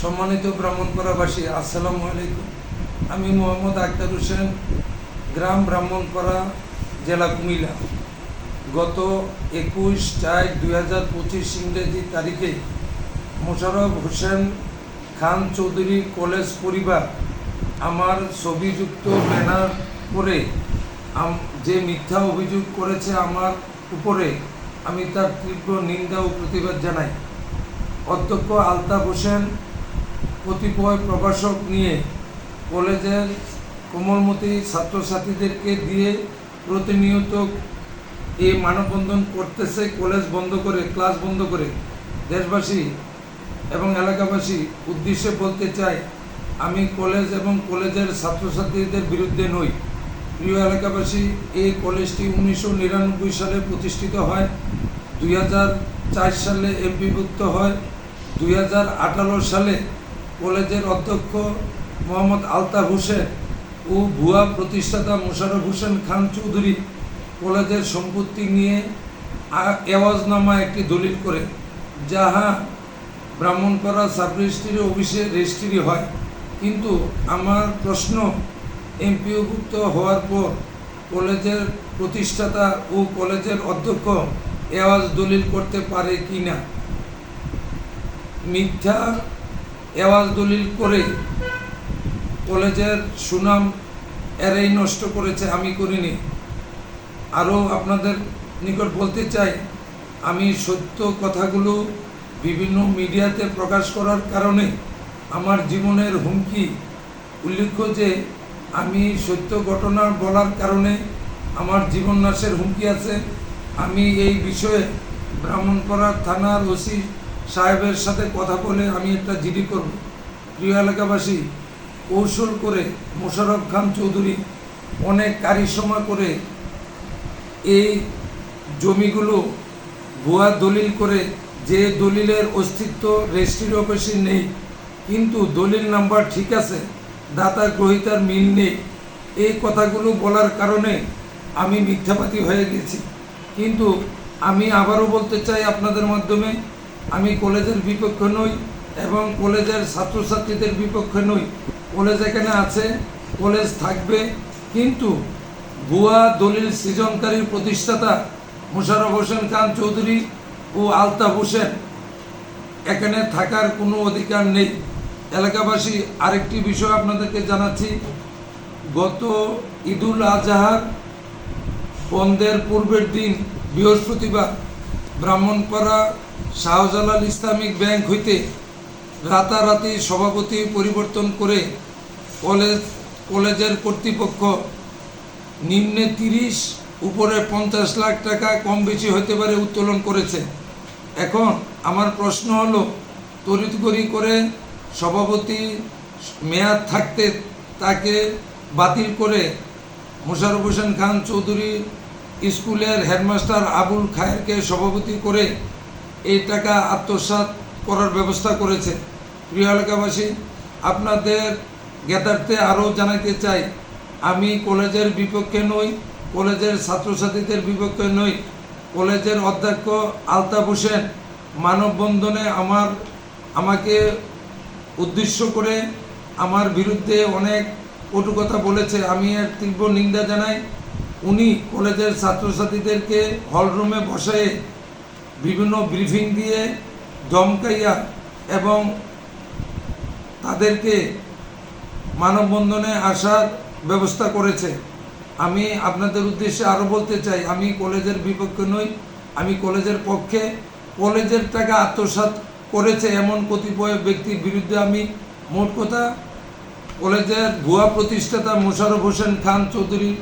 সম্মানিত ব্রাহ্মণপাড়াবাসী, আসসালামু আলাইকুম। আমি মোহাম্মদ আক্তার হোসেন, গ্রাম ব্রাহ্মণপাড়া, জেলা কুমিল্লা। গত 21/4/2025 ইংরেজি তারিখে মোশাররফ হোসেন খান চৌধুরী কলেজ পরিবার আমার ছবিযুক্ত ব্যানার করে যে মিথ্যা অভিযোগ করেছে আমার উপরে, আমি তার তীব্র নিন্দা ও প্রতিবাদ জানাই। অধ্যক্ষ আলতাফ হোসেন কতিপয় প্রভাষক নিয়ে কলেজের কোমলমতি ছাত্রছাত্রীদেরকে দিয়ে প্রতিনিয়ত এই মানববন্ধন করতেছে, কলেজ বন্ধ করে, ক্লাস বন্ধ করে। দেশবাসী এবং এলাকাবাসী উদ্দেশ্যে বলতে চাই, আমি কলেজ এবং কলেজের ছাত্রছাত্রীদের বিরুদ্ধে নই। প্রিয় এলাকাবাসী, এই কলেজটি 1999 সালে প্রতিষ্ঠিত হয়, 2004 সালে এমপিভুক্ত হয়, 2018 সালে কলেজের অধ্যক্ষ মোহাম্মদ আলতাফ হোসেন ও ভুয়া প্রতিষ্ঠাতা মোশাররফ হোসেন খান চৌধুরী কলেজের সম্পত্তি নিয়ে এওয়াজনামা একটি দলিল করে, যাহা ব্রাহ্মণপাড়া সাব রেজিস্ট্রি অফিসে রেজিস্ট্রি হয়। কিন্তু আমার প্রশ্ন, এমপিওভুক্ত হওয়ার পর কলেজের প্রতিষ্ঠাতা ও কলেজের অধ্যক্ষ এওয়াজ দলিল করতে পারে কি না? মিথ্যা এওয়াজ দলিল করে কলেজের সুনাম এরাই নষ্ট করেছে, আমি করিনি। আরও আপনাদের নিকট বলতে চাই, আমি সত্য কথাগুলো বিভিন্ন মিডিয়াতে প্রকাশ করার কারণে আমার জীবনের হুমকি। উল্লেখ্য যে আমি সত্য ঘটনা বলার কারণে আমার জীবন নাশের হুমকি আছে। আমি এই বিষয়ে ব্রাহ্মণপাড়া থানার ওসি সাহেবের সাথে কথা বলে আমি একটা জিডি করব। প্রিয় এলাকাবাসী, কৌশল করে মোশাররফ খান চৌধুরী অনেক কারিশমা করে এই জমিগুলো ভুয়া দলিল করে, যে দলিলের অস্তিত্ব রেজিস্ট্রি অফিসে নেই, কিন্তু দলিল নাম্বার ঠিক আছে, দাতা গ্রহীতার মিল নেই। এই কথাগুলো বলার কারণে আমি মিথ্যাবাদী হয়ে গেছি। কিন্তু আমি আবারও বলতে চাই আপনাদের মাধ্যমে, আমি কলেজের বিপক্ষে নই এবং কলেজের ছাত্রছাত্রীদের বিপক্ষে নই। কলেজ এখানে আছে, কলেজ থাকবে, কিন্তু ভুয়া দলিল সৃজনকারী প্রতিষ্ঠাতা মোশাররফ হোসেন খান চৌধুরী ও আলতাফ হোসেন এখানে থাকার কোনো অধিকার নেই। এলাকাবাসী, আরেকটি বিষয় আপনাদেরকে জানাচ্ছি, গত ঈদুল আজহার বন্ধের পূর্বের দিন বৃহস্পতিবার ব্রাহ্মণপাড়া শাহজালাল ইসলামিক ব্যাংক হইতে রাতারাতি সভাপতি পরিবর্তন করে কলেজের কর্তৃপক্ষ নিম্নে 30, উপরে 50 লাখ টাকা কম বেশি হতে পারে উত্তোলন করেছে। এখন আমার প্রশ্ন হলো, তড়িৎগড়ি করে সভাপতি মেয়াদ থাকতে তাকে বাতিল করে মোশাররফ হোসেন খান চৌধুরী স্কুলের হেডমাস্টার আবুল খায়েরকে সভাপতি করে এই টাকা আত্মসাৎ করার ব্যবস্থা করেছে। প্রিয় এলাকাবাসী, আপনাদের জ্ঞাতার্থে আরও জানাতে চাই, আমি কলেজের বিপক্ষে নই, কলেজের ছাত্রছাত্রীদের বিপক্ষে নই। কলেজের অধ্যক্ষ আলতাফ হোসেন মানববন্ধনে আমাকে উদ্দেশ্য করে আমার বিরুদ্ধে অনেক কটু কথা বলেছে, আমি এর তীব্র নিন্দা জানাই। উনি কলেজের ছাত্রছাত্রীদেরকে হলরুমে বসায়ে বিভিন্ন ব্রিফিং দিয়ে ধমকাইয়া এবং তাদেরকে মানববন্ধনে আসার ব্যবস্থা করেছে। আমি আপনাদের উদ্দেশ্যে আরও বলতে চাই, আমি কলেজের বিপক্ষে নই, আমি কলেজের পক্ষে। কলেজের টাকা আত্মসাৎ করেছে এমন কতিপয় ব্যক্তির বিরুদ্ধে আমি, মোট কথা কলেজের ভুয়া প্রতিষ্ঠাতা মোশাররফ হোসেন খান চৌধুরীর